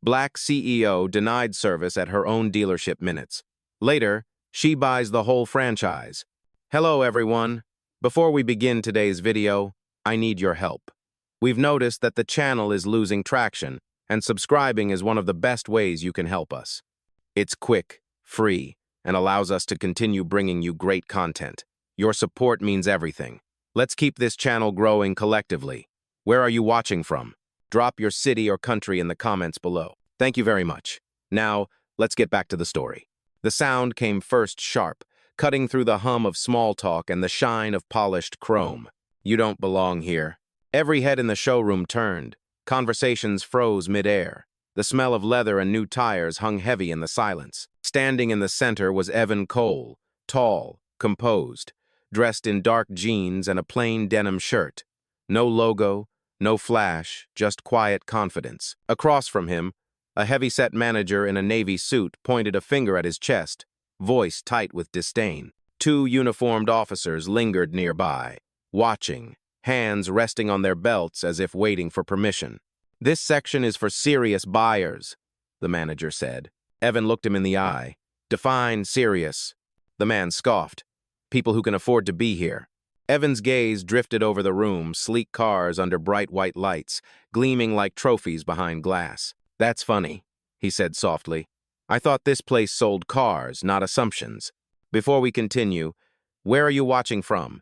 Black CEO denied service at her own dealership minutes. Later, she buys the whole franchise. Hello, everyone. Before we begin today's video, I need your help. We've noticed that the channel is losing traction, and subscribing is one of the best ways you can help us. It's quick, free, and allows us to continue bringing you great content. Your support means everything. Let's keep this channel growing collectively. Where are you watching from? Drop your city or country in the comments below. Thank you very much. Now, let's get back to the story. The sound came first sharp, cutting through the hum of small talk and the shine of polished chrome. You don't belong here. Every head in the showroom turned. Conversations froze mid-air. The smell of leather and new tires hung heavy in the silence. Standing in the center was Evan Cole, tall, composed, dressed in dark jeans and a plain denim shirt. No logo, no flash, just quiet confidence. Across from him, a heavy-set manager in a navy suit pointed a finger at his chest, voice tight with disdain. Two uniformed officers lingered nearby, watching, hands resting on their belts as if waiting for permission. "This section is for serious buyers," the manager said. Evan looked him in the eye. "Define serious." The man scoffed. "People who can afford to be here." Evan's gaze drifted over the room, sleek cars under bright white lights, gleaming like trophies behind glass. "That's funny," he said softly. "I thought this place sold cars, not assumptions. Before we continue, where are you watching from?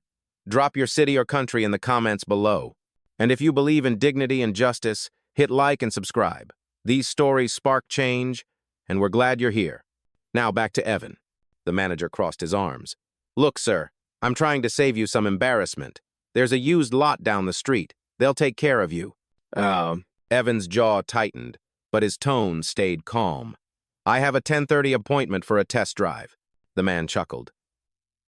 Drop your city or country in the comments below. And if you believe in dignity and justice, hit like and subscribe. These stories spark change, and we're glad you're here." Now back to Evan. The manager crossed his arms. "Look, sir, I'm trying to save you some embarrassment. There's a used lot down the street. They'll take care of you." Evan's jaw tightened, but his tone stayed calm. "I have a 10:30 appointment for a test drive." The man chuckled.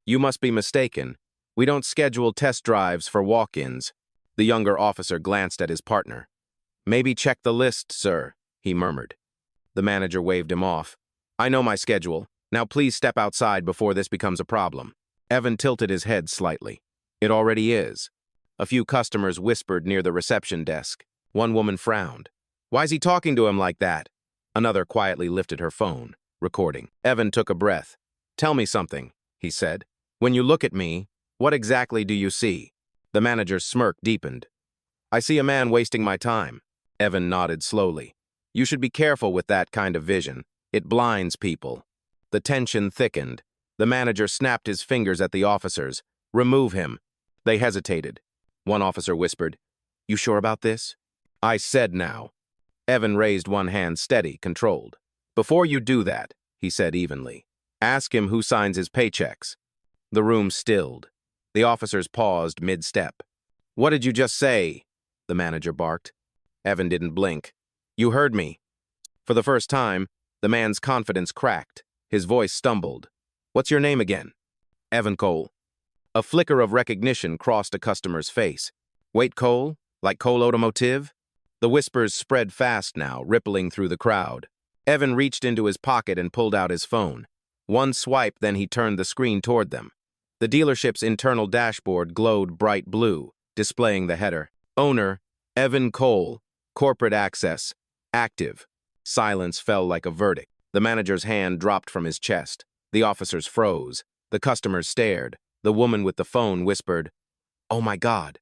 "You must be mistaken. We don't schedule test drives for walk-ins." The younger officer glanced at his partner. "Maybe check the list, sir," he murmured. The manager waved him off. "I know my schedule. Now please step outside before this becomes a problem." Evan tilted his head slightly. "It already is." A few customers whispered near the reception desk. One woman frowned. "Why's he talking to him like that?" Another quietly lifted her phone, recording. Evan took a breath. "Tell me something," he said. "When you look at me, what exactly do you see?" The manager's smirk deepened. "I see a man wasting my time." Evan nodded slowly. "You should be careful with that kind of vision. It blinds people." The tension thickened. The manager snapped his fingers at the officers. "Remove him." They hesitated. One officer whispered, "You sure about this?" "I said now." Evan raised one hand steady, controlled. "Before you do that," he said evenly, "ask him who signs his paychecks." The room stilled. The officers paused mid-step. "What did you just say?" the manager barked. Evan didn't blink. "You heard me." For the first time, the man's confidence cracked. His voice stumbled. "What's your name again?" "Evan Cole." A flicker of recognition crossed a customer's face. "Wait, Cole? Like Cole Automotive?" The whispers spread fast now, rippling through the crowd. Evan reached into his pocket and pulled out his phone. One swipe, then he turned the screen toward them. The dealership's internal dashboard glowed bright blue, displaying the header. Owner, Evan Cole. Corporate access. Active. Silence fell like a verdict. The manager's hand dropped from his chest. The officers froze. The customers stared. The woman with the phone whispered, "Oh my God."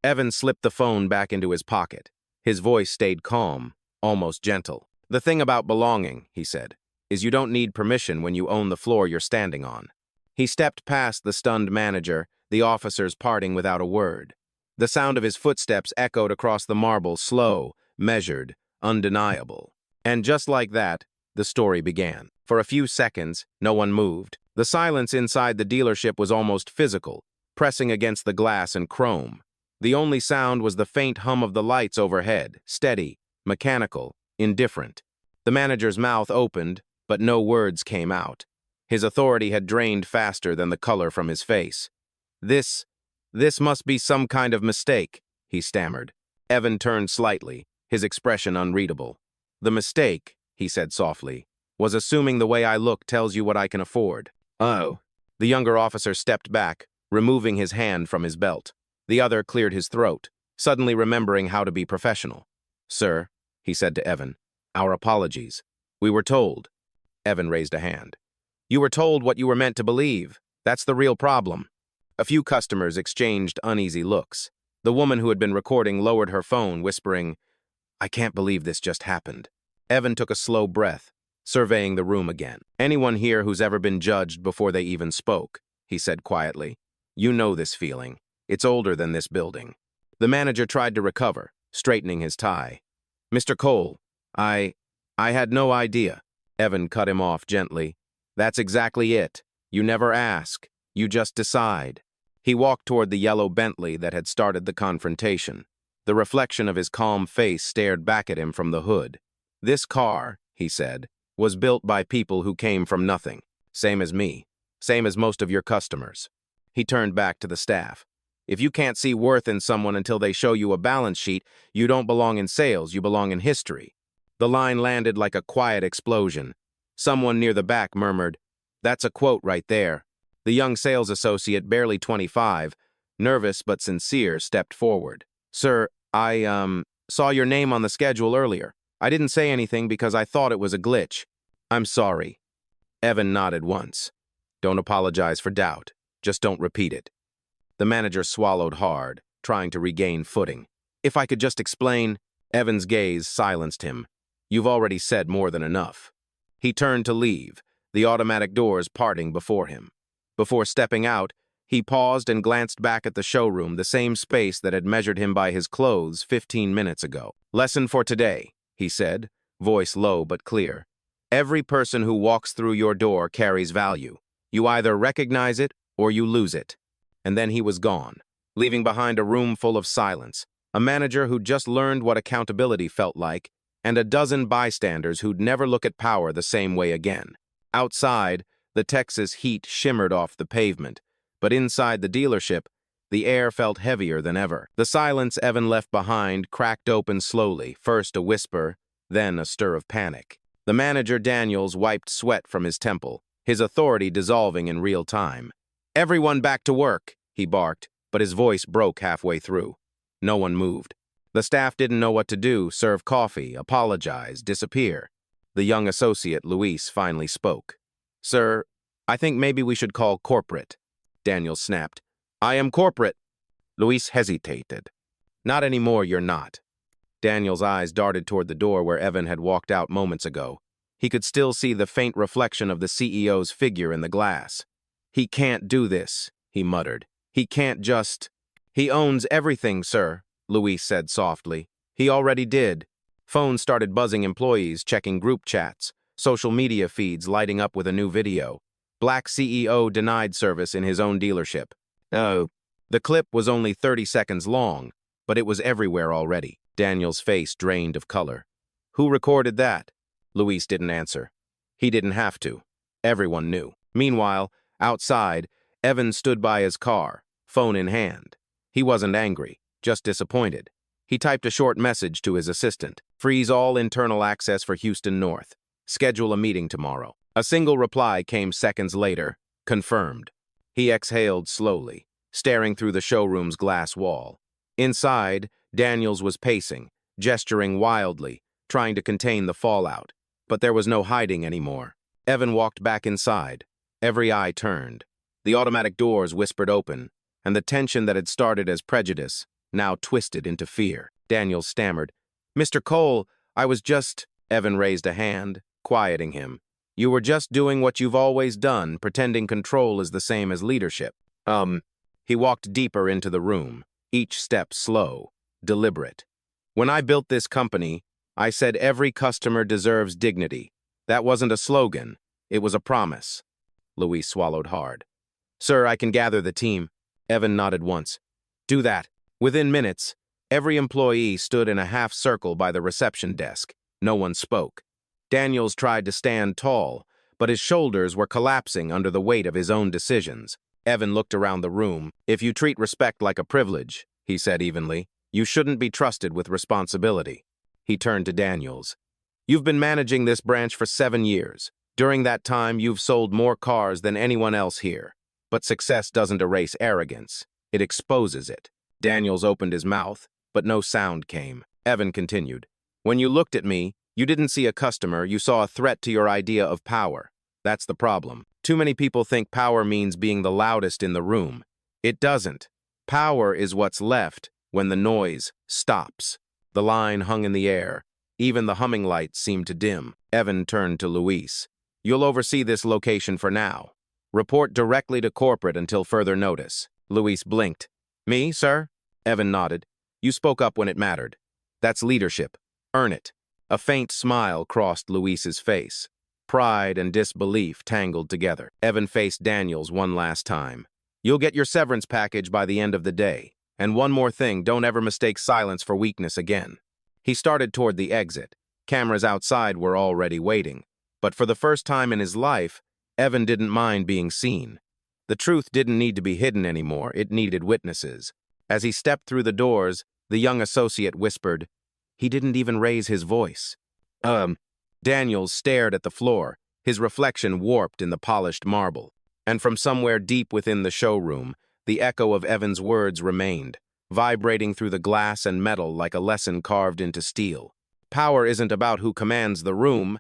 Evan slipped the phone back into his pocket. His voice stayed calm, almost gentle. "The thing about belonging," he said, "is you don't need permission when you own the floor you're standing on." He stepped past the stunned manager, the officers parting without a word. The sound of his footsteps echoed across the marble, slow, measured, undeniable. And just like that, the story began. For a few seconds, no one moved. The silence inside the dealership was almost physical, pressing against the glass and chrome. The only sound was the faint hum of the lights overhead, steady, mechanical, indifferent. The manager's mouth opened, but no words came out. His authority had drained faster than the color from his face. This must be some kind of mistake," he stammered. Evan turned slightly, his expression unreadable. "The mistake," he said softly, "was assuming the way I look tells you what I can afford." "Oh." The younger officer stepped back, removing his hand from his belt. The other cleared his throat, suddenly remembering how to be professional. "Sir," he said to Evan, Our apologies. We were told. Evan raised a hand. You were told what you were meant to believe. That's the real problem. A few customers exchanged uneasy looks. The woman who had been recording lowered her phone, whispering, I can't believe this just happened. Evan took a slow breath, surveying the room again. Anyone here who's ever been judged before they even spoke, he said quietly. You know this feeling. It's older than this building. The manager tried to recover, straightening his tie. Mr. Cole, I had no idea. Evan cut him off gently. That's exactly it. You never ask. You just decide. He walked toward the yellow Bentley that had started the confrontation. The reflection of his calm face stared back at him from the hood. This car, he said, was built by people who came from nothing. Same as me. Same as most of your customers. He turned back to the staff. If you can't see worth in someone until they show you a balance sheet, you don't belong in sales, you belong in history. The line landed like a quiet explosion. Someone near the back murmured, That's a quote right there. The young sales associate, barely 25, nervous but sincere, stepped forward. Sir, I saw your name on the schedule earlier. I didn't say anything because I thought it was a glitch. I'm sorry. Evan nodded once. Don't apologize for doubt. Just don't repeat it. The manager swallowed hard, trying to regain footing. If I could just explain, Evan's gaze silenced him. You've already said more than enough. He turned to leave, the automatic doors parting before him. Before stepping out, he paused and glanced back at the showroom, the same space that had measured him by his clothes 15 minutes ago. Lesson for today, he said, voice low but clear. Every person who walks through your door carries value. You either recognize it or you lose it. And then he was gone, leaving behind a room full of silence, a manager who'd just learned what accountability felt like, and a dozen bystanders who'd never look at power the same way again. Outside, the Texas heat shimmered off the pavement, but inside the dealership, the air felt heavier than ever. The silence Evan left behind cracked open slowly, first a whisper, then a stir of panic. The manager, Daniels, wiped sweat from his temple, his authority dissolving in real time. Everyone back to work, he barked, but his voice broke halfway through. No one moved. The staff didn't know what to do, serve coffee, apologize, disappear. The young associate, Luis, finally spoke. Sir, I think maybe we should call corporate. Daniel snapped. I am corporate. Luis hesitated. Not anymore, you're not. Daniel's eyes darted toward the door where Evan had walked out moments ago. He could still see the faint reflection of the CEO's figure in the glass. He can't do this, he muttered. He can't just... He owns everything, sir, Luis said softly. He already did. Phones started buzzing, employees checking group chats, social media feeds lighting up with a new video. Black CEO denied service in his own dealership. Oh. The clip was only 30 seconds long, but it was everywhere already. Daniel's face drained of color. Who recorded that? Luis didn't answer. He didn't have to. Everyone knew. Meanwhile, outside, Evan stood by his car, phone in hand. He wasn't angry, just disappointed. He typed a short message to his assistant. Freeze all internal access for Houston North. Schedule a meeting tomorrow. A single reply came seconds later. Confirmed. He exhaled slowly, staring through the showroom's glass wall. Inside, Daniels was pacing, gesturing wildly, trying to contain the fallout. But there was no hiding anymore. Evan walked back inside. Every eye turned. The automatic doors whispered open, and the tension that had started as prejudice now twisted into fear. Daniels stammered. Mr. Cole, I was just... Evan raised a hand, quieting him. You were just doing what you've always done, pretending control is the same as leadership. He walked deeper into the room, each step slow, deliberate. When I built this company, I said every customer deserves dignity. That wasn't a slogan, it was a promise. Luis swallowed hard. Sir, I can gather the team. Evan nodded once. Do that. Within minutes, every employee stood in a half circle by the reception desk. No one spoke. Daniels tried to stand tall, but his shoulders were collapsing under the weight of his own decisions. Evan looked around the room. If you treat respect like a privilege, he said evenly, you shouldn't be trusted with responsibility. He turned to Daniels. You've been managing this branch for 7 years. During that time, you've sold more cars than anyone else here. But success doesn't erase arrogance. It exposes it. Daniels opened his mouth, but no sound came. Evan continued. When you looked at me, You didn't see a customer, you saw a threat to your idea of power. That's the problem. Too many people think power means being the loudest in the room. It doesn't. Power is what's left when the noise stops. The line hung in the air. Even the humming lights seemed to dim. Evan turned to Luis. You'll oversee this location for now. Report directly to corporate until further notice. Luis blinked. Me, sir? Evan nodded. You spoke up when it mattered. That's leadership. Earn it. A faint smile crossed Luis's face. Pride and disbelief tangled together. Evan faced Daniels one last time. You'll get your severance package by the end of the day. And one more thing, don't ever mistake silence for weakness again. He started toward the exit. Cameras outside were already waiting. But for the first time in his life, Evan didn't mind being seen. The truth didn't need to be hidden anymore, it needed witnesses. As he stepped through the doors, the young associate whispered. He didn't even raise his voice. Daniels stared at the floor, his reflection warped in the polished marble. And from somewhere deep within the showroom, the echo of Evan's words remained, vibrating through the glass and metal like a lesson carved into steel. Power isn't about who commands the room,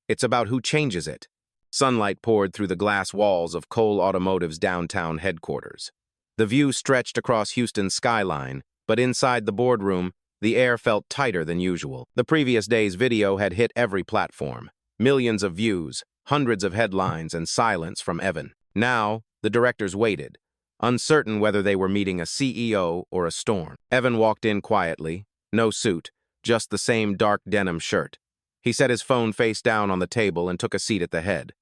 it's about who changes it. Sunlight poured through the glass walls of Cole Automotive's downtown headquarters. The view stretched across Houston's skyline, but inside the boardroom, the air felt tighter than usual. The previous day's video had hit every platform. Millions of views, hundreds of headlines, and silence from Evan. Now, the directors waited, uncertain whether they were meeting a CEO or a storm. Evan walked in quietly, no suit, just the same dark denim shirt. He set his phone face down on the table and took a seat at the head.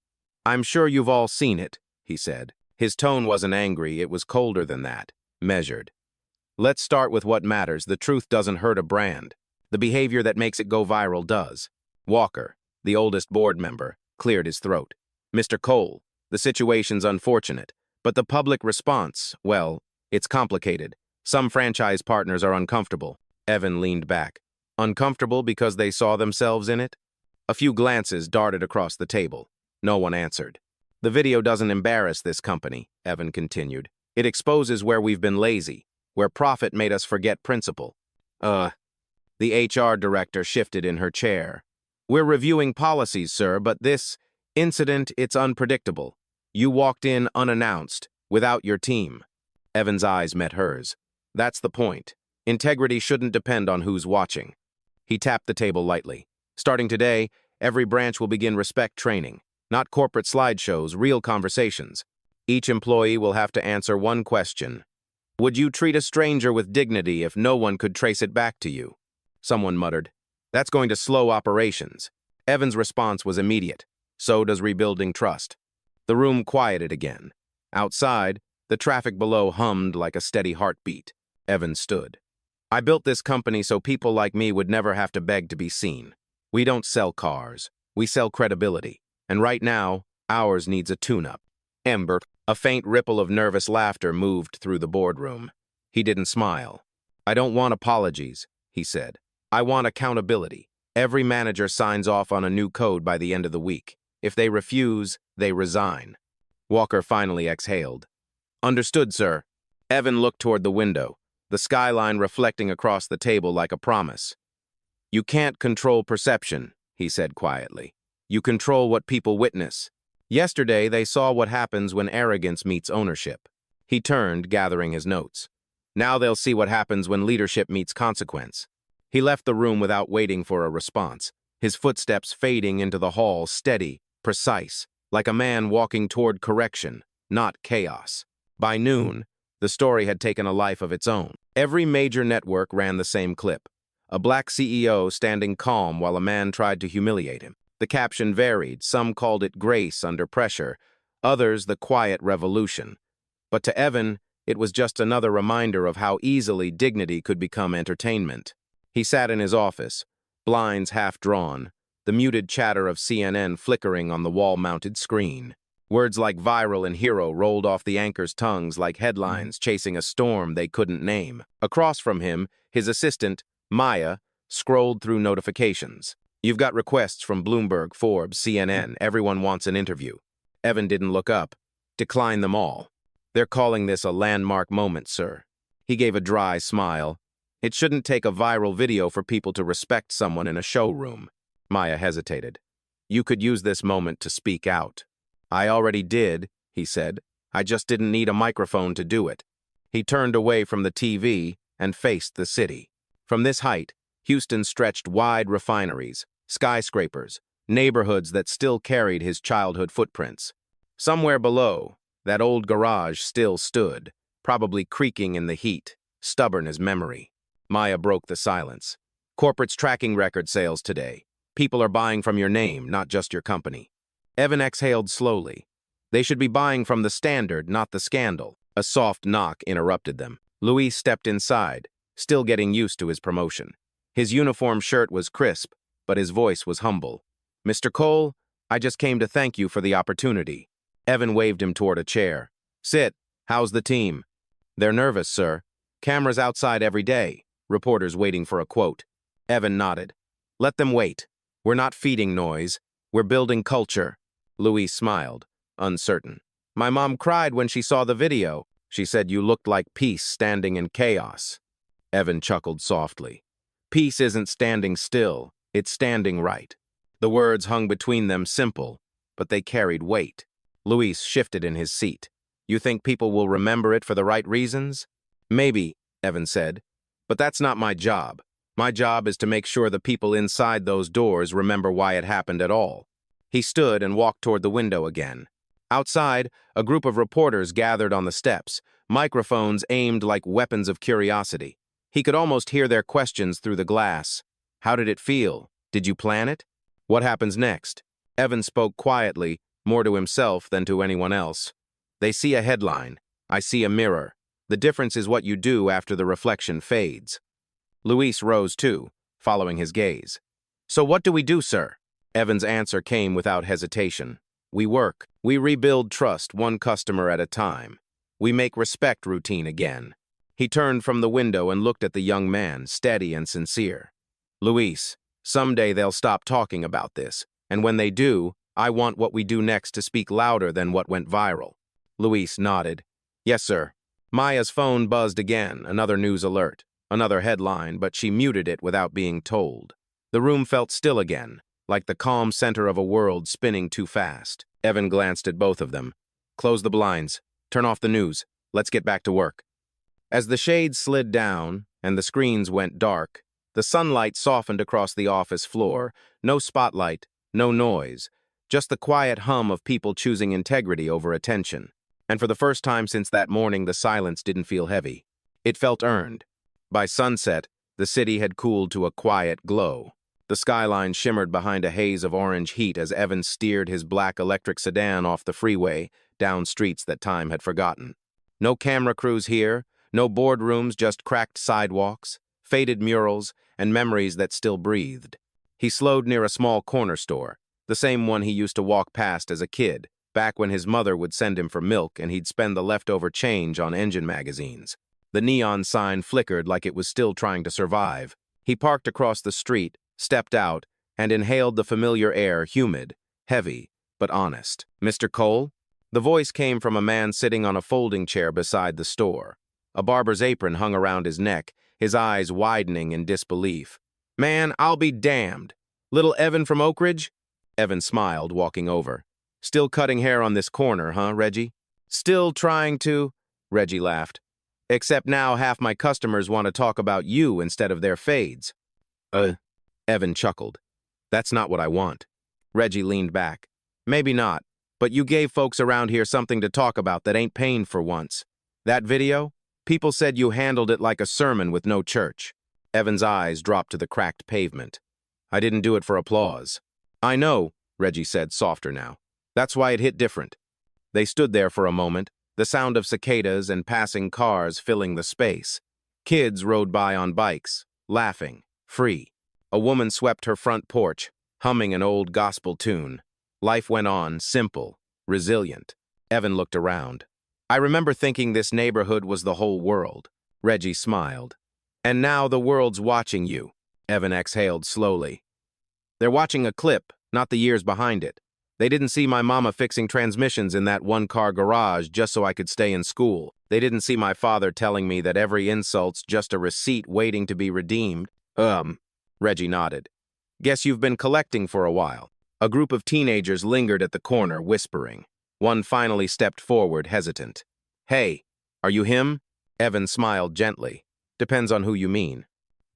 I'm sure you've all seen it, he said. His tone wasn't angry, it was colder than that, measured. Let's start with what matters. The truth doesn't hurt a brand. The behavior that makes it go viral does. Walker, the oldest board member, cleared his throat. Mr. Cole, the situation's unfortunate, but the public response, well, it's complicated. Some franchise partners are uncomfortable. Evan leaned back. Uncomfortable because they saw themselves in it? A few glances darted across the table. No one answered. The video doesn't embarrass this company, Evan continued. It exposes where we've been lazy, where profit made us forget principle. The HR director shifted in her chair. We're reviewing policies, sir, but this incident, it's unpredictable. You walked in unannounced, without your team. Evan's eyes met hers. That's the point. Integrity shouldn't depend on who's watching. He tapped the table lightly. Starting today, every branch will begin respect training. Not corporate slideshows, real conversations. Each employee will have to answer one question. Would you treat a stranger with dignity if no one could trace it back to you? Someone muttered. That's going to slow operations. Evan's response was immediate. So does rebuilding trust. The room quieted again. Outside, the traffic below hummed like a steady heartbeat. Evan stood. I built this company so people like me would never have to beg to be seen. We don't sell cars. We sell credibility. And right now, ours needs a tune-up. Ember, a faint ripple of nervous laughter moved through the boardroom. He didn't smile. I don't want apologies, he said. I want accountability. Every manager signs off on a new code by the end of the week. If they refuse, they resign. Walker finally exhaled. Understood, sir. Evan looked toward the window, the skyline reflecting across the table like a promise. You can't control perception, he said quietly. You control what people witness. Yesterday, they saw what happens when arrogance meets ownership. He turned, gathering his notes. Now they'll see what happens when leadership meets consequence. He left the room without waiting for a response, his footsteps fading into the hall, steady, precise, like a man walking toward correction, not chaos. By noon, the story had taken a life of its own. Every major network ran the same clip. A black CEO standing calm while a man tried to humiliate him. The caption varied. Some called it grace under pressure, others the quiet revolution. But to Evan, it was just another reminder of how easily dignity could become entertainment. He sat in his office, blinds half drawn, the muted chatter of CNN flickering on the wall-mounted screen. Words like viral and hero rolled off the anchors' tongues like headlines chasing a storm they couldn't name. Across from him, his assistant, Maya, scrolled through notifications. You've got requests from Bloomberg, Forbes, CNN. Everyone wants an interview. Evan didn't look up. Decline them all. They're calling this a landmark moment, sir. He gave a dry smile. It shouldn't take a viral video for people to respect someone in a showroom. Maya hesitated. You could use this moment to speak out. I already did, he said. I just didn't need a microphone to do it. He turned away from the TV and faced the city. From this height, Houston stretched wide refineries, skyscrapers, neighborhoods that still carried his childhood footprints. Somewhere below, that old garage still stood, probably creaking in the heat, stubborn as memory. Maya broke the silence. Corporate's tracking record sales today. People are buying from your name, not just your company. Evan exhaled slowly. They should be buying from the standard, not the scandal. A soft knock interrupted them. Luis stepped inside, still getting used to his promotion. His uniform shirt was crisp, but his voice was humble. Mr. Cole, I just came to thank you for the opportunity. Evan waved him toward a chair. Sit. How's the team? They're nervous, sir. Cameras outside every day. Reporters waiting for a quote. Evan nodded. Let them wait. We're not feeding noise. We're building culture. Luis smiled, uncertain. My mom cried when she saw the video. She said you looked like peace standing in chaos. Evan chuckled softly. Peace isn't standing still. It's standing right. The words hung between them simple, but they carried weight. Luis shifted in his seat. You think people will remember it for the right reasons? Maybe, Evan said. But that's not my job. My job is to make sure the people inside those doors remember why it happened at all. He stood and walked toward the window again. Outside, a group of reporters gathered on the steps, microphones aimed like weapons of curiosity. He could almost hear their questions through the glass. How did it feel? Did you plan it? What happens next? Evan spoke quietly, more to himself than to anyone else. They see a headline. I see a mirror. The difference is what you do after the reflection fades. Luis rose too, following his gaze. So what do we do, sir? Evan's answer came without hesitation. We work. We rebuild trust one customer at a time. We make respect routine again. He turned from the window and looked at the young man, steady and sincere. Luis, someday they'll stop talking about this, and when they do, I want what we do next to speak louder than what went viral. Luis nodded. Yes, sir. Maya's phone buzzed again, another news alert, another headline, but she muted it without being told. The room felt still again, like the calm center of a world spinning too fast. Evan glanced at both of them. Close the blinds. Turn off the news. Let's get back to work. As the shades slid down and the screens went dark, the sunlight softened across the office floor. No spotlight, no noise, just the quiet hum of people choosing integrity over attention. And for the first time since that morning, the silence didn't feel heavy. It felt earned. By sunset, the city had cooled to a quiet glow. The skyline shimmered behind a haze of orange heat as Evan steered his black electric sedan off the freeway, down streets that time had forgotten. No camera crews here, no boardrooms, just cracked sidewalks, faded murals, and memories that still breathed. He slowed near a small corner store, the same one he used to walk past as a kid, back when his mother would send him for milk and he'd spend the leftover change on engine magazines. The neon sign flickered like it was still trying to survive. He parked across the street, stepped out, and inhaled the familiar air, humid, heavy, but honest. Mr. Cole? The voice came from a man sitting on a folding chair beside the store. A barber's apron hung around his neck, his eyes widening in disbelief. Man, I'll be damned. Little Evan from Oak Ridge? Evan smiled, walking over. Still cutting hair on this corner, huh, Reggie? Still trying to? Reggie laughed. Except now half my customers want to talk about you instead of their fades. Evan chuckled. That's not what I want. Reggie leaned back. Maybe not, but you gave folks around here something to talk about that ain't paying for once. That video? People said you handled it like a sermon with no church. Evan's eyes dropped to the cracked pavement. I didn't do it for applause. I know, Reggie said, softer now. That's why it hit different. They stood there for a moment, the sound of cicadas and passing cars filling the space. Kids rode by on bikes, laughing, free. A woman swept her front porch, humming an old gospel tune. Life went on, simple, resilient. Evan looked around. I remember thinking this neighborhood was the whole world. Reggie smiled. And now the world's watching you. Evan exhaled slowly. They're watching a clip, not the years behind it. They didn't see my mama fixing transmissions in that one-car garage just so I could stay in school. They didn't see my father telling me that every insult's just a receipt waiting to be redeemed. Reggie nodded. Guess you've been collecting for a while. A group of teenagers lingered at the corner, whispering. One finally stepped forward, hesitant. Hey, are you him? Evan smiled gently. Depends on who you mean.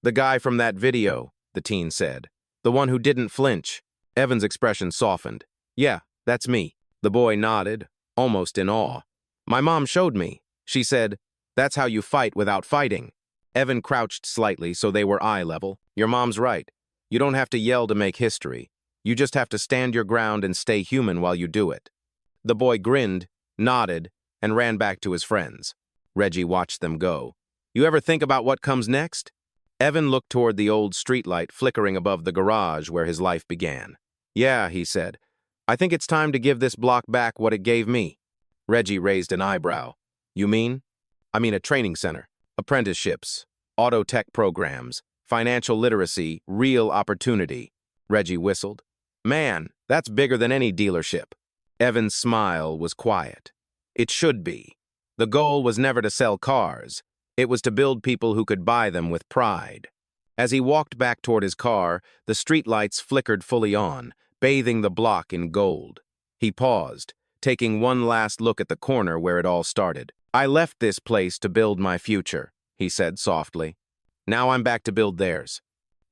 The guy from that video, the teen said. The one who didn't flinch. Evan's expression softened. Yeah, that's me. The boy nodded, almost in awe. My mom showed me. She said, that's how you fight without fighting. Evan crouched slightly so they were eye level. Your mom's right. You don't have to yell to make history. You just have to stand your ground and stay human while you do it. The boy grinned, nodded, and ran back to his friends. Reggie watched them go. You ever think about what comes next? Evan looked toward the old streetlight flickering above the garage where his life began. Yeah, he said. I think it's time to give this block back what it gave me. Reggie raised an eyebrow. You mean? I mean a training center, apprenticeships, auto tech programs, financial literacy, real opportunity. Reggie whistled. Man, that's bigger than any dealership. Evan's smile was quiet. It should be. The goal was never to sell cars. It was to build people who could buy them with pride. As he walked back toward his car, the streetlights flickered fully on, bathing the block in gold. He paused, taking one last look at the corner where it all started. I left this place to build my future, he said softly. Now I'm back to build theirs.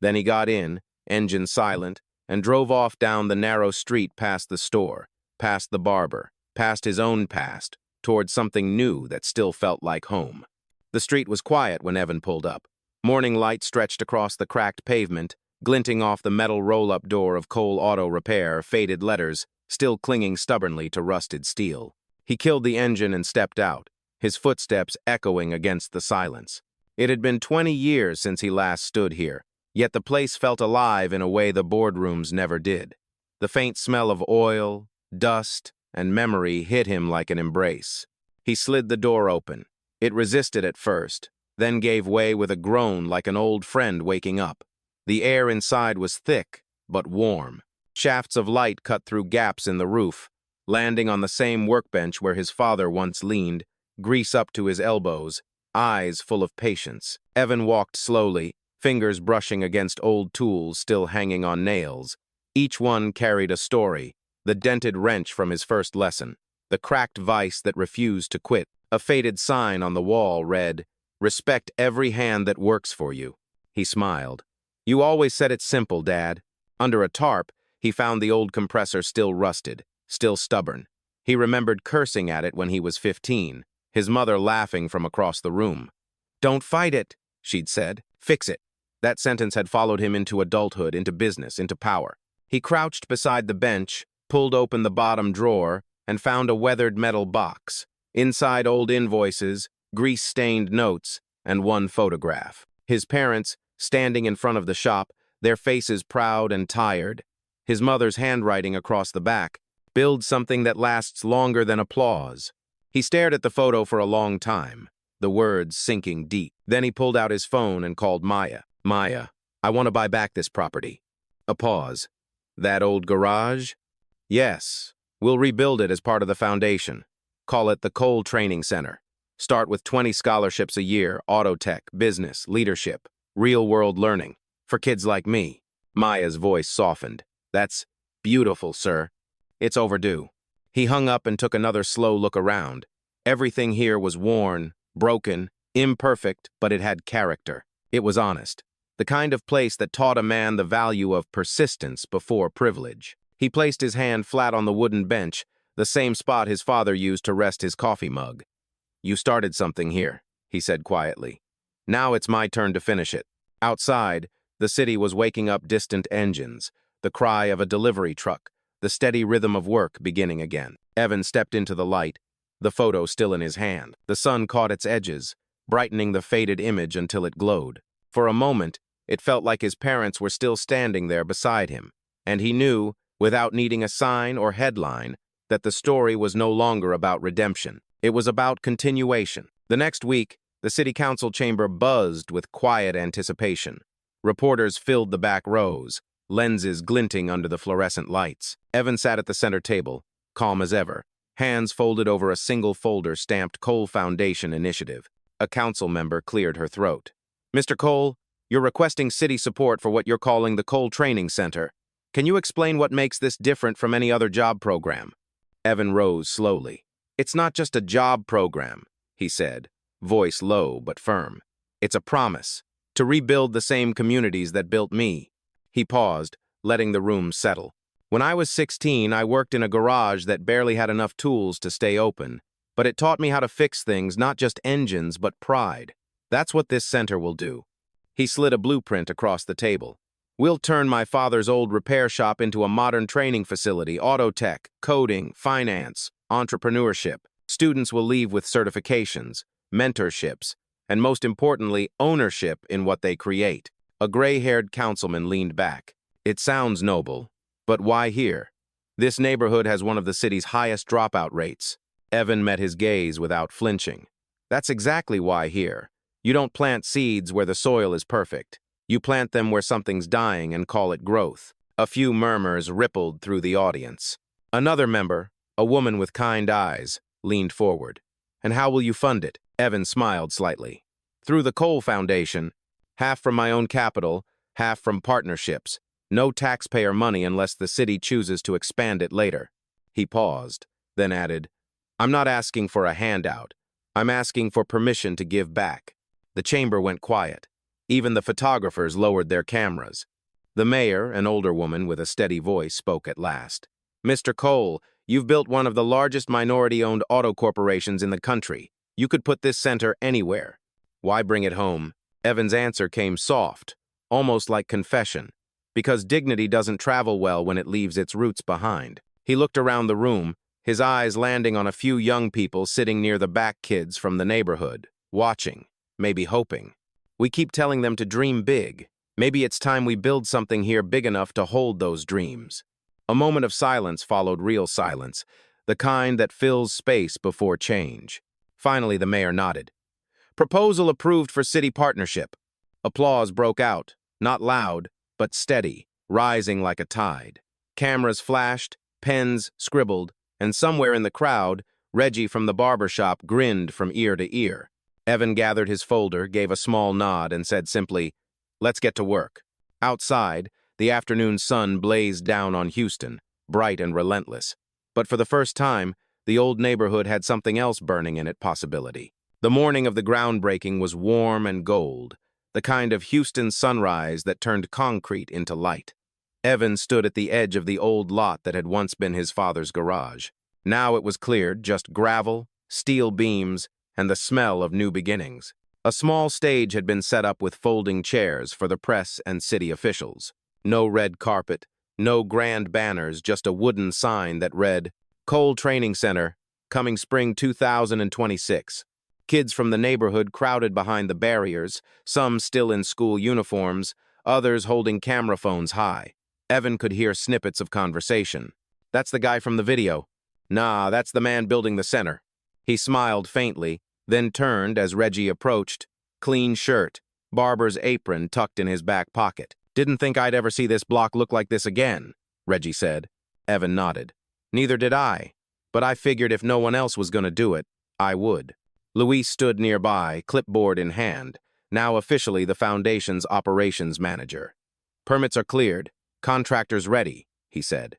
Then he got in, engine silent, and drove off down the narrow street past the store, past the barber, past his own past, toward something new that still felt like home. The street was quiet when Evan pulled up. Morning light stretched across the cracked pavement, glinting off the metal roll-up door of Cole Auto Repair, faded letters, still clinging stubbornly to rusted steel. He killed the engine and stepped out, his footsteps echoing against the silence. It had been 20 years since he last stood here, yet the place felt alive in a way the boardrooms never did. The faint smell of oil, dust, and memory hit him like an embrace. He slid the door open. It resisted at first, then gave way with a groan like an old friend waking up. The air inside was thick, but warm. Shafts of light cut through gaps in the roof, landing on the same workbench where his father once leaned, grease up to his elbows, eyes full of patience. Evan walked slowly, fingers brushing against old tools still hanging on nails. Each one carried a story, the dented wrench from his first lesson, the cracked vise that refused to quit. A faded sign on the wall read, Respect every hand that works for you. He smiled. You always said it simple, Dad. Under a tarp, he found the old compressor still rusted, still stubborn. He remembered cursing at it when he was 15, his mother laughing from across the room. Don't fight it, she'd said. Fix it. That sentence had followed him into adulthood, into business, into power. He crouched beside the bench, pulled open the bottom drawer, and found a weathered metal box. Inside old invoices, grease-stained notes, and one photograph. His parents, standing in front of the shop, their faces proud and tired. His mother's handwriting across the back, build something that lasts longer than applause. He stared at the photo for a long time, the words sinking deep. Then he pulled out his phone and called Maya. Maya, I want to buy back this property. A pause. That old garage? Yes. We'll rebuild it as part of the foundation. Call it the Cole Training Center. Start with 20 scholarships a year, auto tech, business, leadership, real-world learning, for kids like me. Maya's voice softened. That's beautiful, sir. It's overdue. He hung up and took another slow look around. Everything here was worn, broken, imperfect, but it had character. It was honest. The kind of place that taught a man the value of persistence before privilege. He placed his hand flat on the wooden bench, the same spot his father used to rest his coffee mug. You started something here, he said quietly. Now it's my turn to finish it. Outside, the city was waking up distant engines, the cry of a delivery truck, the steady rhythm of work beginning again. Evan stepped into the light, the photo still in his hand. The sun caught its edges, brightening the faded image until it glowed. For a moment, it felt like his parents were still standing there beside him, and he knew, without needing a sign or headline, that the story was no longer about redemption. It was about continuation. The next week, the city council chamber buzzed with quiet anticipation. Reporters filled the back rows, lenses glinting under the fluorescent lights. Evan sat at the center table, calm as ever, hands folded over a single folder stamped Cole Foundation Initiative. A council member cleared her throat. Mr. Cole, You're requesting city support for what you're calling the Coal Training Center. Can you explain what makes this different from any other job program? Evan rose slowly. It's not just a job program, he said, voice low but firm. It's a promise to rebuild the same communities that built me. He paused, letting the room settle. When I was 16, I worked in a garage that barely had enough tools to stay open, but it taught me how to fix things, not just engines, but pride. That's what this center will do. He slid a blueprint across the table. We'll turn my father's old repair shop into a modern training facility, auto tech, coding, finance, entrepreneurship. Students will leave with certifications, mentorships, and most importantly, ownership in what they create. A gray-haired councilman leaned back. It sounds noble, but why here? This neighborhood has one of the city's highest dropout rates. Evan met his gaze without flinching. That's exactly why here. You don't plant seeds where the soil is perfect. You plant them where something's dying and call it growth. A few murmurs rippled through the audience. Another member, a woman with kind eyes, leaned forward. And how will you fund it? Evan smiled slightly. Through the Coal Foundation, half from my own capital, half from partnerships. No taxpayer money unless the city chooses to expand it later. He paused, then added, I'm not asking for a handout. I'm asking for permission to give back. The chamber went quiet. Even the photographers lowered their cameras. The mayor, an older woman with a steady voice, spoke at last. Mr. Cole, you've built one of the largest minority-owned auto corporations in the country. You could put this center anywhere. Why bring it home? Evan's answer came soft, almost like confession. Because dignity doesn't travel well when it leaves its roots behind. He looked around the room, his eyes landing on a few young people sitting near the back kids from the neighborhood, watching, maybe hoping. We keep telling them to dream big. Maybe it's time we build something here big enough to hold those dreams. A moment of silence followed real silence, the kind that fills space before change. Finally, the mayor nodded. Proposal approved for city partnership. Applause broke out, not loud, but steady, rising like a tide. Cameras flashed, pens scribbled, and somewhere in the crowd, Reggie from the barber shop grinned from ear to ear. Evan gathered his folder, gave a small nod, and said simply, Let's get to work. Outside, the afternoon sun blazed down on Houston, bright and relentless. But for the first time, the old neighborhood had something else burning in it, possibility. The morning of the groundbreaking was warm and gold, the kind of Houston sunrise that turned concrete into light. Evan stood at the edge of the old lot that had once been his father's garage. Now it was cleared, just gravel, steel beams, and the smell of new beginnings. A small stage had been set up with folding chairs for the press and city officials. No red carpet, no grand banners, just a wooden sign that read, Coal Training Center, coming spring 2026. Kids from the neighborhood crowded behind the barriers, some still in school uniforms, others holding camera phones high. Evan could hear snippets of conversation. That's the guy from the video. Nah, that's the man building the center. He smiled faintly, then turned as Reggie approached. Clean shirt, barber's apron tucked in his back pocket. Didn't think I'd ever see this block look like this again, Reggie said. Evan nodded. Neither did I, but I figured if no one else was going to do it, I would. Luis stood nearby, clipboard in hand, now officially the foundation's operations manager. Permits are cleared, contractors ready, he said.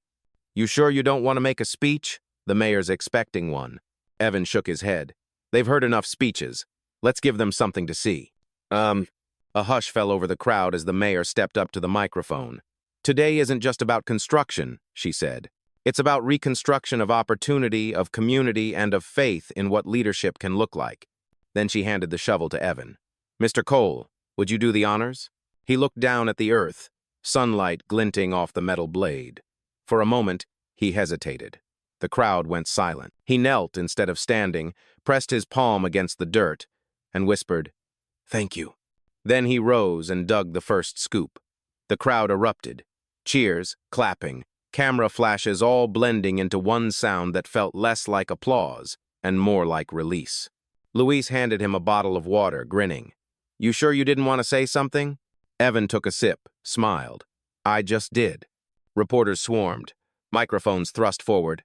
You sure you don't want to make a speech? The mayor's expecting one. Evan shook his head. They've heard enough speeches. Let's give them something to see. A hush fell over the crowd as the mayor stepped up to the microphone. Today isn't just about construction, she said. It's about reconstruction of opportunity, of community, and of faith in what leadership can look like. Then she handed the shovel to Evan. Mr. Cole, would you do the honors? He looked down at the earth, sunlight glinting off the metal blade. For a moment, he hesitated. The crowd went silent. He knelt instead of standing, pressed his palm against the dirt, and whispered, Thank you. Then he rose and dug the first scoop. The crowd erupted. Cheers, clapping, camera flashes all blending into one sound that felt less like applause and more like release. Luis handed him a bottle of water, grinning. You sure you didn't want to say something? Evan took a sip, smiled. I just did. Reporters swarmed. Microphones thrust forward.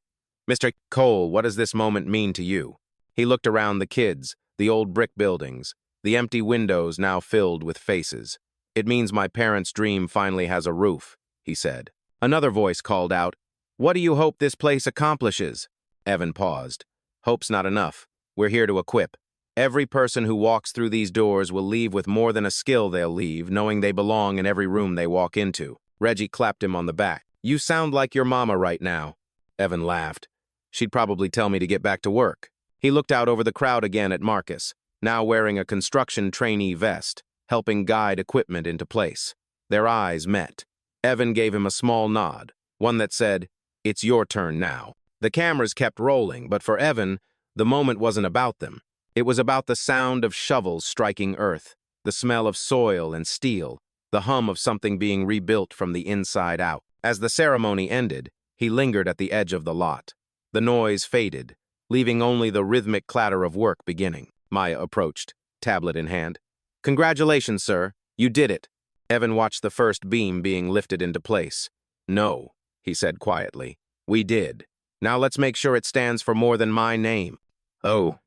Mr. Cole, what does this moment mean to you? He looked around the kids, the old brick buildings, the empty windows now filled with faces. It means my parents' dream finally has a roof, he said. Another voice called out, "What do you hope this place accomplishes?" Evan paused. "Hope's not enough. We're here to equip. Every person who walks through these doors will leave with more than a skill they'll leave, knowing they belong in every room they walk into." Reggie clapped him on the back. "You sound like your mama right now." Evan laughed. "She'd probably tell me to get back to work." He looked out over the crowd again at Marcus, now wearing a construction trainee vest, helping guide equipment into place. Their eyes met. Evan gave him a small nod, one that said, "It's your turn now." The cameras kept rolling, but for Evan, the moment wasn't about them. It was about the sound of shovels striking earth, the smell of soil and steel, the hum of something being rebuilt from the inside out. As the ceremony ended, he lingered at the edge of the lot. The noise faded, leaving only the rhythmic clatter of work beginning. Maya approached, tablet in hand. "Congratulations, sir. You did it." Evan watched the first beam being lifted into place. "No," he said quietly. "We did. Now let's make sure it stands for more than my name." "Oh."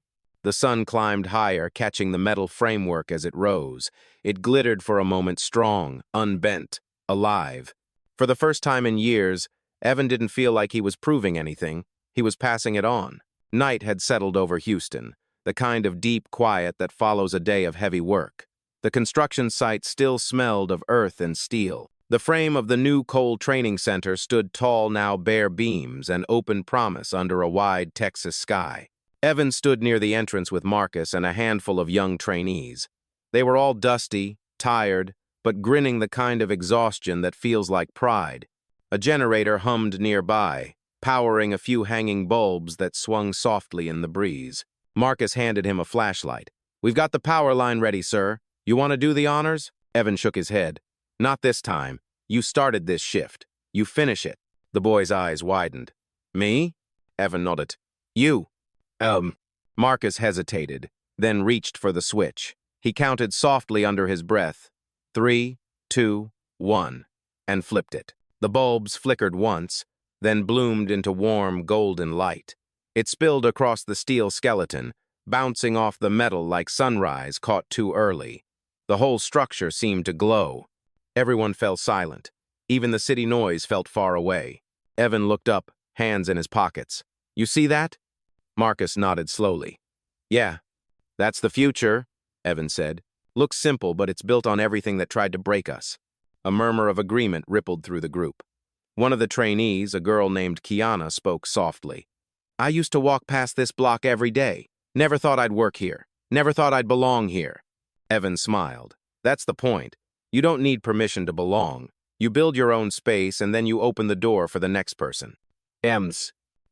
The sun climbed higher, catching the metal framework as it rose. It glittered for a moment, strong, unbent, alive. For the first time in years, Evan didn't feel like he was proving anything. He was passing it on. Night had settled over Houston, the kind of deep quiet that follows a day of heavy work. The construction site still smelled of earth and steel. The frame of the new coal training center stood tall, now bare beams and open promise under a wide Texas sky. Evan stood near the entrance with Marcus and a handful of young trainees. They were all dusty, tired, but grinning the kind of exhaustion that feels like pride. A generator hummed nearby, powering a few hanging bulbs that swung softly in the breeze. Marcus handed him a flashlight. "We've got the power line ready, sir. You want to do the honors?" Evan shook his head. "Not this time. You started this shift. You finish it." The boy's eyes widened. "Me?" Evan nodded. "You." Marcus hesitated, then reached for the switch. He counted softly under his breath, 3, 2, 1, and flipped it. The bulbs flickered once, then bloomed into warm, golden light. It spilled across the steel skeleton, bouncing off the metal like sunrise caught too early. The whole structure seemed to glow. Everyone fell silent. Even the city noise felt far away. Evan looked up, hands in his pockets. "You see that?" Marcus nodded slowly. "Yeah, that's the future," Evan said. "Looks simple, but it's built on everything that tried to break us." A murmur of agreement rippled through the group. One of the trainees, a girl named Kiana, spoke softly. "I used to walk past this block every day. Never thought I'd work here. Never thought I'd belong here." Evan smiled. "That's the point. You don't need permission to belong. You build your own space, and then you open the door for the next person."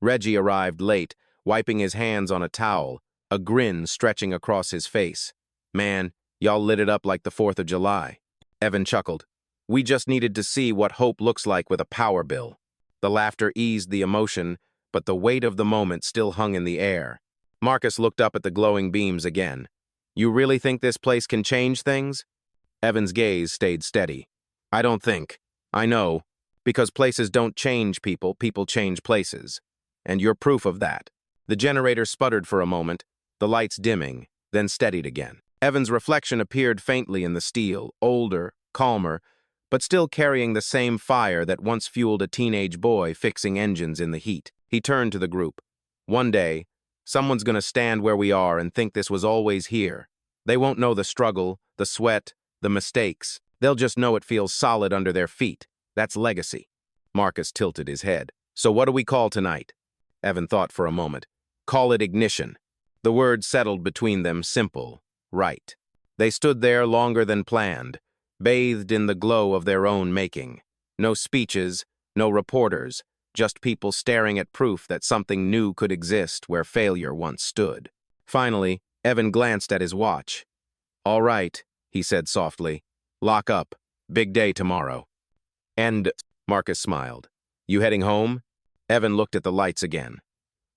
Reggie arrived late, wiping his hands on a towel, a grin stretching across his face. "Man, y'all lit it up like the 4th of July." Evan chuckled. "We just needed to see what hope looks like with a power bill." The laughter eased the emotion, but the weight of the moment still hung in the air. Marcus looked up at the glowing beams again. "You really think this place can change things?" Evan's gaze stayed steady. "I don't think. I know. Because places don't change people, people change places. And you're proof of that." The generator sputtered for a moment, the lights dimming, then steadied again. Evan's reflection appeared faintly in the steel, older, calmer, but still carrying the same fire that once fueled a teenage boy fixing engines in the heat. He turned to the group. "One day, someone's gonna stand where we are and think this was always here. They won't know the struggle, the sweat, the mistakes. They'll just know it feels solid under their feet. That's legacy." Marcus tilted his head. "So what do we call tonight?" Evan thought for a moment. "Call it ignition." The word settled between them, simple, right. They stood there longer than planned, bathed in the glow of their own making. No speeches, no reporters, just people staring at proof that something new could exist where failure once stood. Finally, Evan glanced at his watch. "All right," he said softly. "Lock up. Big day tomorrow." "And," Marcus smiled. "You heading home?" Evan looked at the lights again.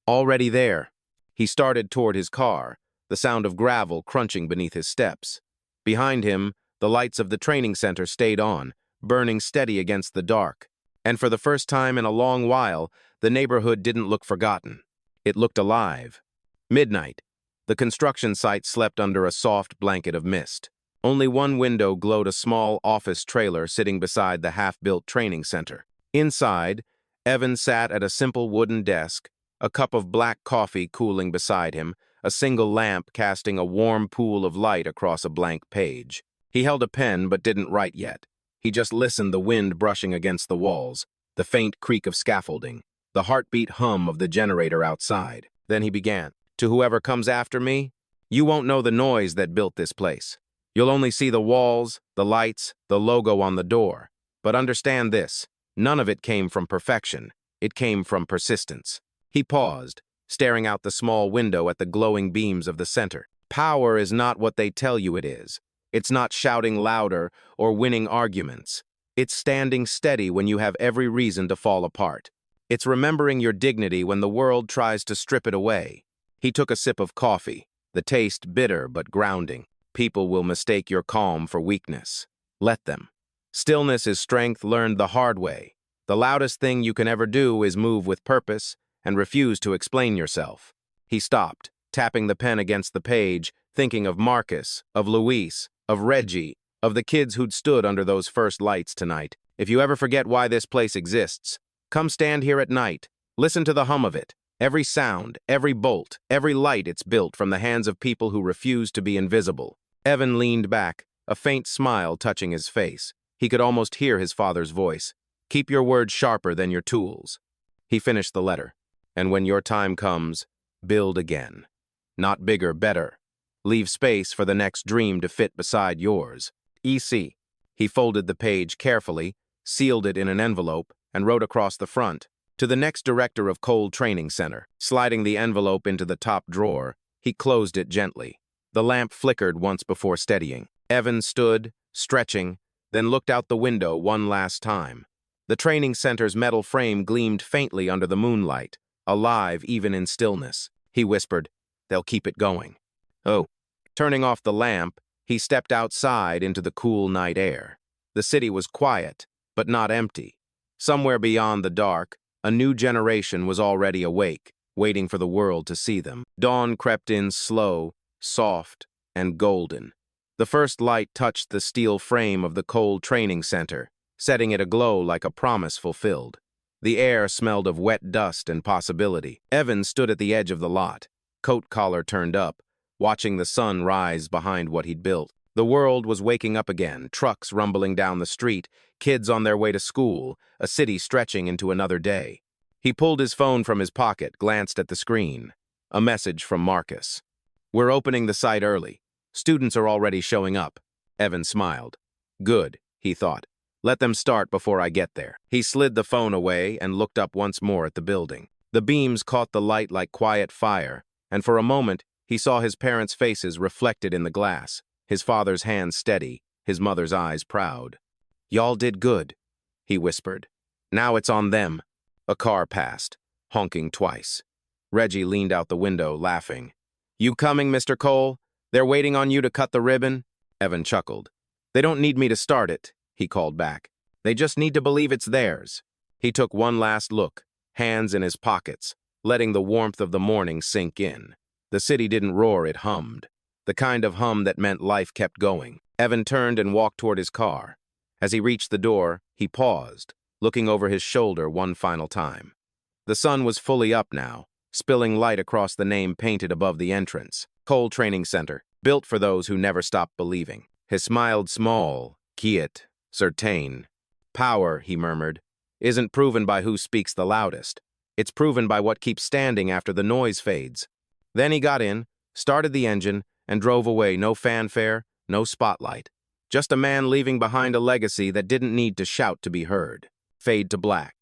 "Already there." He started toward his car, the sound of gravel crunching beneath his steps. Behind him, the lights of the training center stayed on, burning steady against the dark. And for the first time in a long while, the neighborhood didn't look forgotten. It looked alive. Midnight. The construction site slept under a soft blanket of mist. Only one window glowed a small office trailer sitting beside the half-built training center. Inside, Evan sat at a simple wooden desk, a cup of black coffee cooling beside him, a single lamp casting a warm pool of light across a blank page. He held a pen but didn't write yet. He just listened, the wind brushing against the walls, the faint creak of scaffolding, the heartbeat hum of the generator outside. Then he began. To whoever comes after me, you won't know the noise that built this place. You'll only see the walls, the lights, the logo on the door. But understand this, none of it came from perfection. It came from persistence. He paused, staring out the small window at the glowing beams of the center. Power is not what they tell you it is. It's not shouting louder or winning arguments. It's standing steady when you have every reason to fall apart. It's remembering your dignity when the world tries to strip it away. He took a sip of coffee, the taste bitter but grounding. People will mistake your calm for weakness. Let them. Stillness is strength learned the hard way. The loudest thing you can ever do is move with purpose and refuse to explain yourself. He stopped, tapping the pen against the page, thinking of Marcus, of Luis, of Reggie, of the kids who'd stood under those first lights tonight. If you ever forget why this place exists, come stand here at night. Listen to the hum of it. Every sound, every bolt, every light it's built from the hands of people who refuse to be invisible. Evan leaned back, a faint smile touching his face. He could almost hear his father's voice. Keep your words sharper than your tools. He finished the letter. And when your time comes, build again. Not bigger, better. Leave space for the next dream to fit beside yours. EC. He folded the page carefully, sealed it in an envelope, and wrote across the front, to the next director of Cole Training Center. Sliding the envelope into the top drawer, he closed it gently. The lamp flickered once before steadying. Evan stood, stretching, then looked out the window one last time. The training center's metal frame gleamed faintly under the moonlight, alive even in stillness. He whispered, "They'll keep it going." Oh. Turning off the lamp, he stepped outside into the cool night air. The city was quiet, but not empty. Somewhere beyond the dark, a new generation was already awake, waiting for the world to see them. Dawn crept in slow, soft, and golden. The first light touched the steel frame of the Cole Training Center, setting it aglow like a promise fulfilled. The air smelled of wet dust and possibility. Evan stood at the edge of the lot, coat collar turned up, watching the sun rise behind what he'd built. The world was waking up again, trucks rumbling down the street, kids on their way to school, a city stretching into another day. He pulled his phone from his pocket, glanced at the screen. A message from Marcus. "We're opening the site early. Students are already showing up." Evan smiled. Good, he thought. Let them start before I get there. He slid the phone away and looked up once more at the building. The beams caught the light like quiet fire, and for a moment, he saw his parents' faces reflected in the glass, his father's hands steady, his mother's eyes proud. "Y'all did good," he whispered. "Now it's on them." A car passed, honking twice. Reggie leaned out the window, laughing. "You coming, Mr. Cole? They're waiting on you to cut the ribbon?" Evan chuckled. "They don't need me to start it," he called back. "They just need to believe it's theirs." He took one last look, hands in his pockets, letting the warmth of the morning sink in. The city didn't roar, it hummed. The kind of hum that meant life kept going. Evan turned and walked toward his car. As he reached the door, he paused, looking over his shoulder one final time. The sun was fully up now, spilling light across the name painted above the entrance. Cole Training Center, built for those who never stopped believing. His smiled small, quiet, certain. "Power," he murmured, "isn't proven by who speaks the loudest. It's proven by what keeps standing after the noise fades." Then he got in, started the engine, and drove away, no fanfare, no spotlight. Just a man leaving behind a legacy that didn't need to shout to be heard. Fade to black.